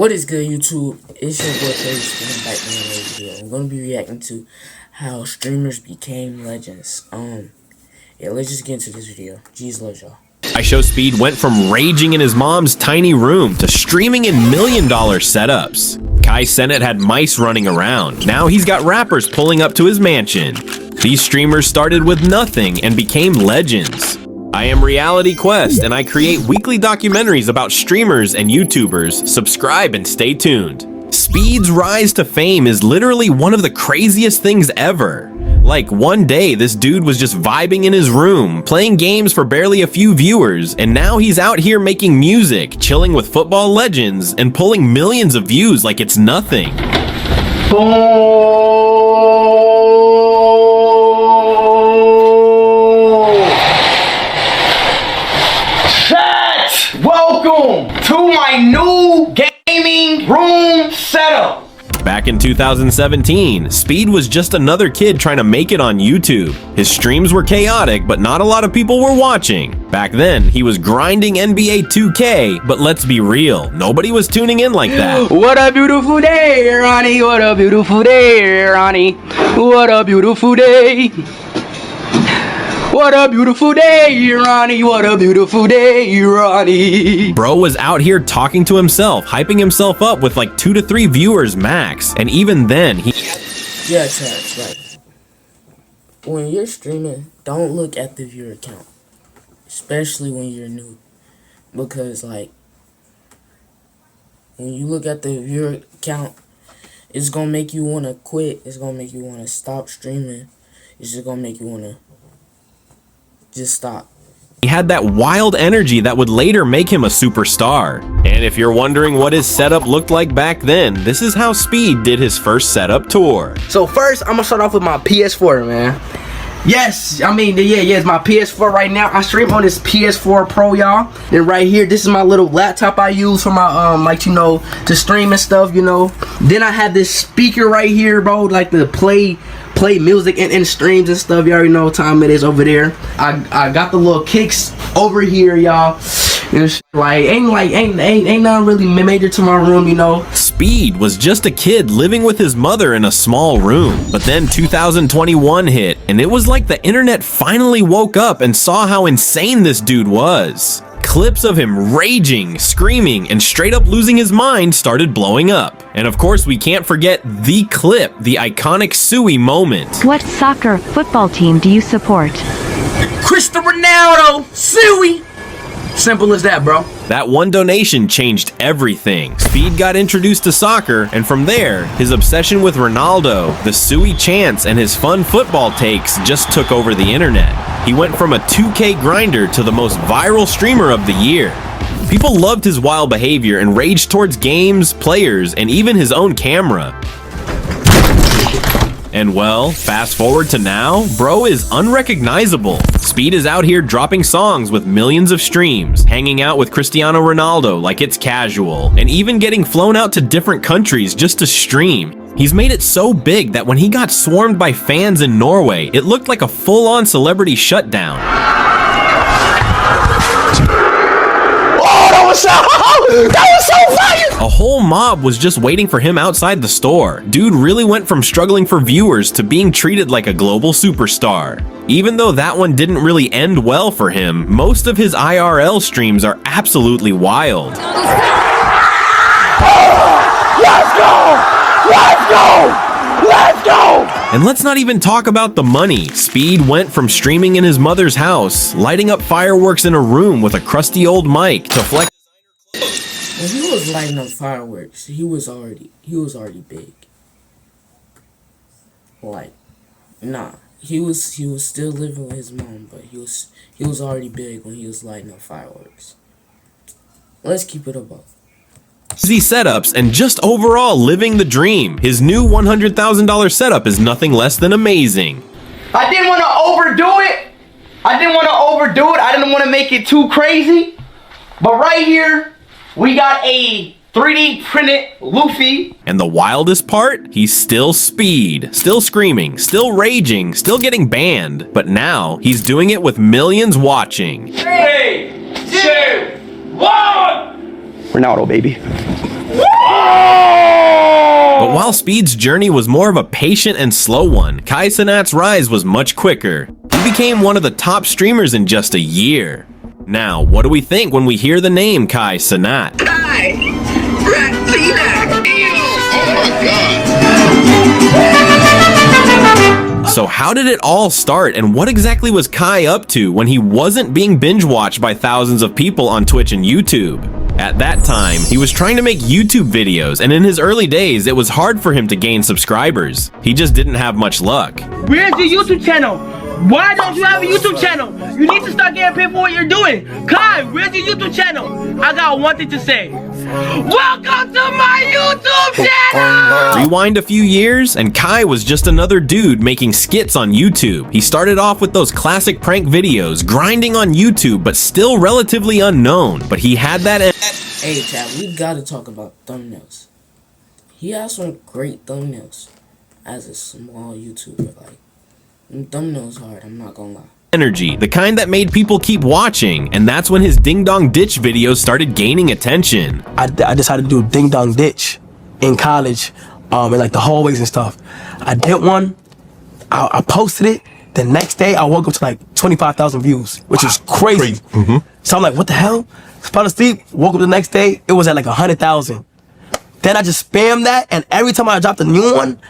What is good, YouTube? It's your boy Travis back in another video. I'm gonna be reacting to how streamers became legends. Yeah, let's just get into this video. Jeez, love y'all. IShowSpeed went from raging in his mom's tiny room to streaming in $1 million setups. Cenat had mice running around. Now he's got rappers pulling up to his mansion. These streamers started with nothing and became legends. I am Reality Quest, and I create weekly documentaries about streamers and YouTubers. Subscribe and stay tuned. Speed's rise to fame is literally one of the craziest things ever. Like, one day this dude was just vibing in his room, playing games for barely a few viewers, and now he's out here making music, chilling with football legends, and pulling millions of views like it's nothing. Welcome to my new gaming room setup. Back in 2017, Speed was just another kid trying to make it on YouTube. His streams were chaotic, but not a lot of people were watching. Back then, he was grinding NBA 2K, but let's be real, nobody was tuning in like that. What a beautiful day, Ronnie. What a beautiful day, Ronnie. What a beautiful day. What a beautiful day, Ronnie. What a beautiful day, Ronnie. Bro was out here talking to himself, hyping himself up with like 2 to 3 viewers max. And even then, Yeah, chat, like, when you're streaming, don't look at the viewer count. Especially when you're new. Because, like, when you look at the viewer count, it's gonna make you wanna quit. It's gonna make you wanna stop streaming. It's just gonna make you wanna just stop. He had that wild energy that would later make him a superstar. And if you're wondering what his setup looked like back then, this is how Speed did his first setup tour. So first, I'm gonna start off with my PS4, man. Yes, I mean, it's my PS4 right now. I stream on this PS4 Pro, y'all. And right here, this is my little laptop I use for my, like, you know, to stream and stuff, you know. Then I have this speaker right here, bro, like to play music and streams and stuff. You already know what time it is over there. I got the little kicks over here, y'all. Like ain't nothing really major to my room, you know. Speed was just a kid living with his mother in a small room. But then 2021 hit, and it was like the internet finally woke up and saw how insane this dude was. Clips of him raging, screaming, and straight up losing his mind started blowing up. And of course, we can't forget the clip, the iconic Suey moment. What soccer football team do you support? Cristiano Ronaldo, Suey. Simple as that, bro. That one donation changed everything. Speed got introduced to soccer, and from there, his obsession with Ronaldo, the Suey chants, and his fun football takes just took over the internet. He went from a 2K grinder to the most viral streamer of the year. People loved his wild behavior and raged towards games, players, and even his own camera. And well, fast forward to now, bro is unrecognizable. Speed is out here dropping songs with millions of streams, hanging out with Cristiano Ronaldo like it's casual, and even getting flown out to different countries just to stream. He's made it so big that when he got swarmed by fans in Norway, it looked like a full-on celebrity shutdown. That was so fire! A whole mob was just waiting for him outside the store. Dude really went from struggling for viewers to being treated like a global superstar. Even though that one didn't really end well for him, most of his IRL streams are absolutely wild. Let's go! Let's go! Let's go! And let's not even talk about the money. Speed went from streaming in his mother's house, lighting up fireworks in a room with a crusty old mic, to flex. When he was lighting up fireworks, he was already big. Like, nah, he was still living with his mom, but he was already big when he was lighting up fireworks. Let's keep it above. Easy setups and just overall living the dream. His new $100,000 setup is nothing less than amazing. I didn't want to overdo it. I didn't want to make it too crazy. But right here, we got a 3D printed Luffy. And the wildest part? He's still Speed, still screaming, still raging, still getting banned. But now, he's doing it with millions watching. 3, 2, 1! Ronaldo, baby. But while Speed's journey was more of a patient and slow one, Kai Cenat's rise was much quicker. He became one of the top streamers in just a year. Now, what do we think when we hear the name Kai Cenat? Kai! Cenat! Oh my god! So how did it all start, and what exactly was Kai up to when he wasn't being binge-watched by thousands of people on Twitch and YouTube? At that time, he was trying to make YouTube videos, and in his early days, it was hard for him to gain subscribers. He just didn't have much luck. Where's your YouTube channel? Why don't you have a YouTube channel? You need to start getting paid for what you're doing. Kai, where's your YouTube channel? I got one thing to say. Welcome to my YouTube channel! Rewind a few years, and Kai was just another dude making skits on YouTube. He started off with those classic prank videos, grinding on YouTube, but still relatively unknown. But he had that. Hey, Chad, we gotta talk about thumbnails. He has some great thumbnails as a small YouTuber. Like, thumbnails hard, I'm not gonna lie. Energy, the kind that made people keep watching, and that's when his Ding Dong Ditch videos started gaining attention. I decided to do Ding Dong Ditch in college, in like the hallways and stuff. I did one, I posted it, the next day I woke up to like 25,000 views, which is crazy. So I'm like, what the hell? Fell asleep, woke up the next day, it was at like 100,000. Then I just spammed that, and every time I dropped a new one,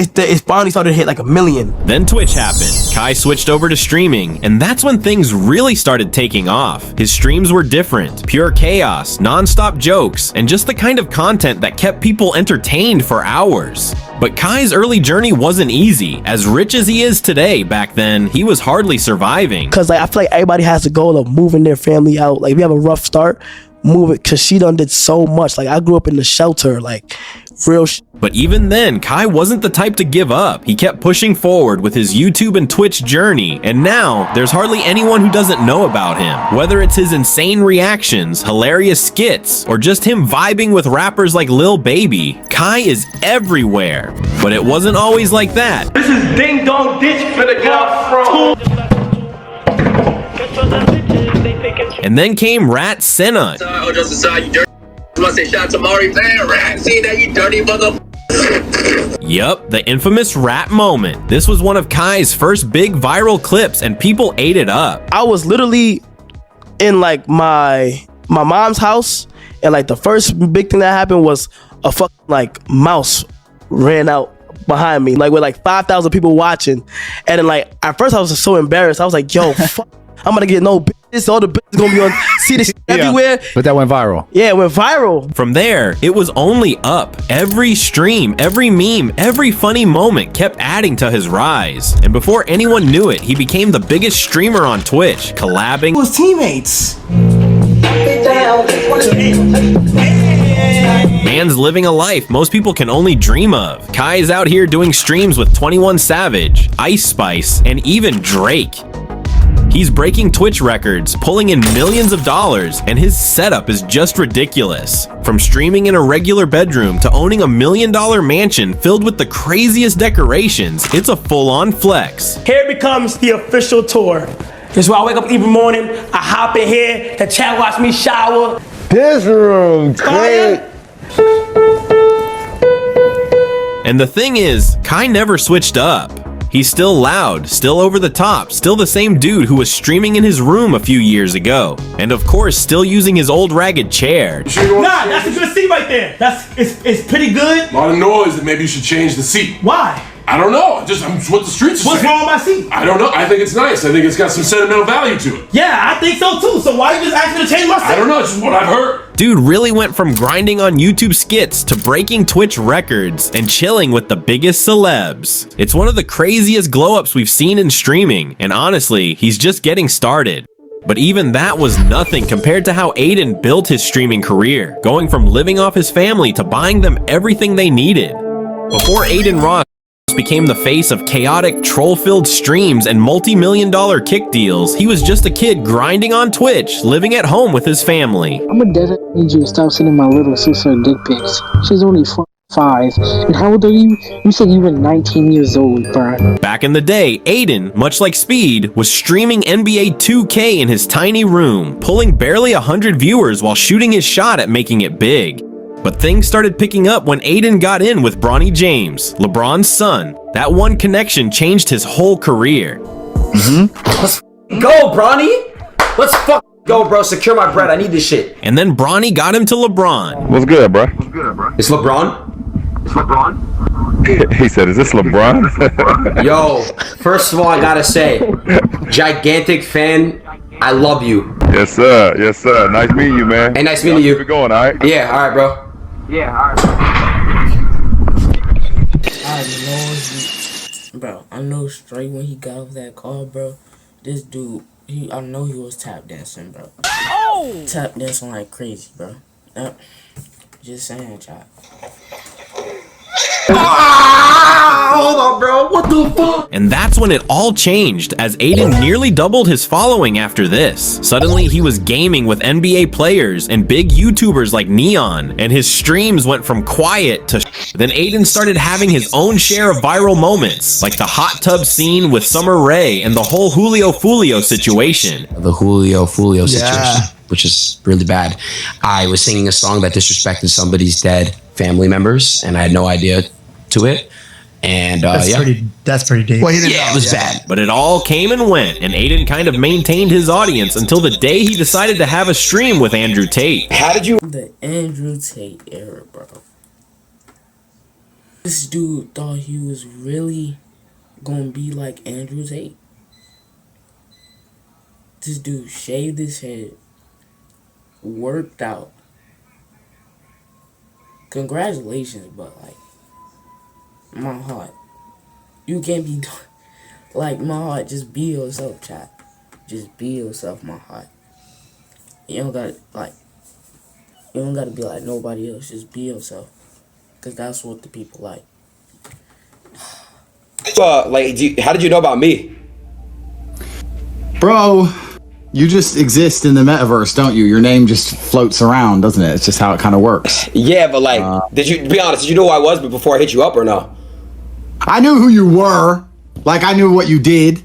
it finally started to hit like 1 million. Then Twitch happened. Kai switched over to streaming, and that's when things really started taking off. His streams were different, pure chaos, non-stop jokes, and just the kind of content that kept people entertained for hours. But Kai's early journey wasn't easy. As rich as he is today, back then, he was hardly surviving. Cause like I feel like everybody has the goal of moving their family out. Like if you have a rough start, move it, cause she done did so much. Like I grew up in the shelter, like real But even then, Kai wasn't the type to give up. He kept pushing forward with his YouTube and Twitch journey, and now there's hardly anyone who doesn't know about him. Whether it's his insane reactions, hilarious skits, or just him vibing with rappers like Lil Baby, Kai is everywhere. But it wasn't always like that. This is Ding Dong Ditch for the girl. And then came Rat Cenat. Oh, just aside, you dirty. I must say, shout out to Maury Van Rat. See that, you dirty mother. Yup, the infamous rat moment. This was one of Kai's first big viral clips, and people ate it up. I was literally in like my mom's house, and like the first big thing that happened was a fucking like mouse ran out behind me, like with like 5,000 people watching. And then like at first I was just so embarrassed. I was like, yo, fuck, I'm gonna get no bitches. All the bitches gonna be on, see this shit everywhere. But that went viral. Yeah, it went viral. From there, it was only up. Every stream, every meme, every funny moment kept adding to his rise. And before anyone knew it, he became the biggest streamer on Twitch, collabing His teammates. Man's living a life most people can only dream of. Kai is out here doing streams with 21 Savage, Ice Spice, and even Drake. He's breaking Twitch records, pulling in millions of dollars, and his setup is just ridiculous. From streaming in a regular bedroom to owning $1 million mansion filled with the craziest decorations, it's a full-on flex. Here becomes the official tour. This is where I wake up every morning, I hop in here, the chat watch me shower. This room, great. And the thing is, Kai never switched up. He's still loud, still over the top, still the same dude who was streaming in his room a few years ago. And of course, still using his old ragged chair. Nah, that's a good seat right there. It's pretty good. A lot of noise, and maybe you should change the seat. Why? I don't know. I'm what the streets are What's saying. wrong with my seat? I don't know. I think it's nice. I think it's got some sentimental value to it. Yeah, I think so too. So why you just asking me to change my seat? I don't know. It's just what I've heard. Dude really went from grinding on YouTube skits to breaking Twitch records and chilling with the biggest celebs. It's one of the craziest glow-ups we've seen in streaming, and honestly, he's just getting started. But even that was nothing compared to how Adin built his streaming career, going from living off his family to buying them everything they needed. Before Adin Ross became the face of chaotic, troll-filled streams and multi-million-dollar kick deals, he was just a kid grinding on Twitch, living at home with his family. I'm a dead need you to stop sending my little sister dick pics. She's only 5. And how old are you? You said you were 19 years old, bro. Back in the day, Adin, much like Speed, was streaming NBA 2K in his tiny room, pulling barely 100 viewers while shooting his shot at making it big. But things started picking up when Adin got in with Bronny James, LeBron's son. That one connection changed his whole career. Let's go, Bronny! Let's go, bro. Secure my bread. I need this shit. And then Bronny got him to LeBron. What's good, bro? It's LeBron? It's LeBron? He said, is this LeBron? Yo, first of all, I gotta say, gigantic fan. I love you. Yes, sir. Yes, sir. Nice meeting you, man. Hey, nice meeting you. Keep it going, all right? Yeah, all right, bro. Yeah, all right. I know straight when he got off that call, bro. This dude, I know he was tap dancing, bro. Oh! Tap dancing like crazy, bro. Just saying, child. Hold on, bro. What the fuck? And that's when it all changed, as Adin nearly doubled his following after this. Suddenly, he was gaming with NBA players and big YouTubers like Neon, and his streams went from quiet to Then Adin started having his own share of viral moments, like the hot tub scene with Summer Rae and the whole Julio Fulio situation. The Julio Fulio situation, which is really bad. I was singing a song that disrespected somebody's dead family members, and I had no idea to it. And that's pretty deep. Well, it was bad. But it all came and went, and Adin kind of maintained his audience until the day he decided to have a stream with Andrew Tate. How did you? The Andrew Tate era, bro. This dude thought he was really gonna be like Andrew Tate. This dude shaved his head, worked out. Congratulations, but like, my heart, you can't be like my heart. Just be yourself, chat. Just be yourself, my heart. You don't gotta be like nobody else. Just be yourself, cause that's what the people like. How did you know about me? Bro, you just exist in the metaverse, don't you? Your name just floats around, doesn't it? It's just how it kind of works. Yeah, but did you, to be honest, did you know who I was before I hit you up or no? I knew who you were. Like, I knew what you did.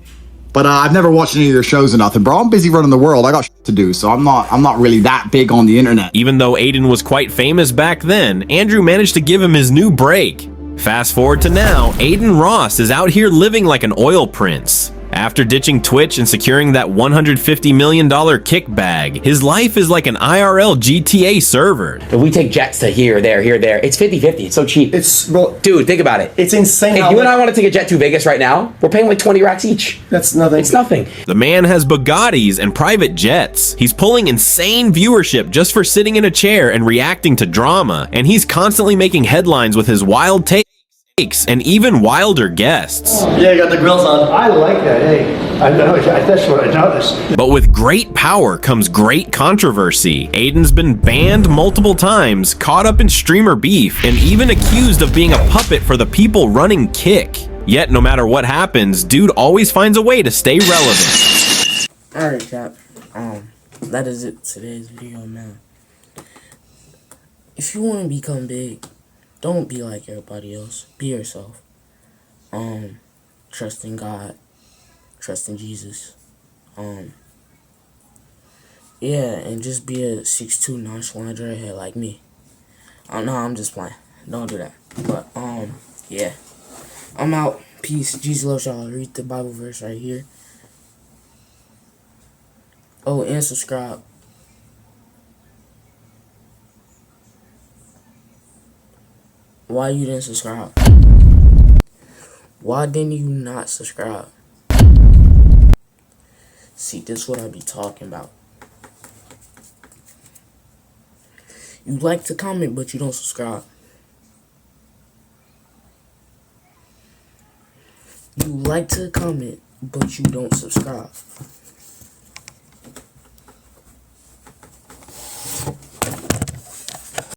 But I've never watched any of your shows or nothing, bro. I'm busy running the world. I got shit to do, so I'm not really that big on the internet. Even though Adin was quite famous back then, Andrew managed to give him his new break. Fast forward to now, Adin Ross is out here living like an oil prince. After ditching Twitch and securing that $150 million kick bag, his life is like an IRL GTA server. If we take jets to here, there, it's 50-50. It's so cheap. Dude, think about it. It's insane. If you and I want to take a jet to Vegas right now, we're paying like 20 racks each. That's nothing. It's nothing. The man has Bugattis and private jets. He's pulling insane viewership just for sitting in a chair and reacting to drama. And he's constantly making headlines with his wild takes and even wilder guests. Yeah, you got the grills on. I like that. Hey, I know. That's what I noticed. But with great power comes great controversy. Adin's been banned multiple times, caught up in streamer beef, and even accused of being a puppet for the people running Kick. Yet, no matter what happens, dude always finds a way to stay relevant. Alright, chat. That is it. Today's video, man. If you want to become big, don't be like everybody else. Be yourself. Trust in God. Trust in Jesus. Yeah, and just be a 6'2" nonchalant dreadhead like me. No, I'm just playing. Don't do that. But, yeah. I'm out. Peace. Jesus loves y'all. Read the Bible verse right here. Oh, and subscribe. Why you didn't subscribe? Why didn't you not subscribe? See, this is what I be talking about. You like to comment, but you don't subscribe. You like to comment, but you don't subscribe.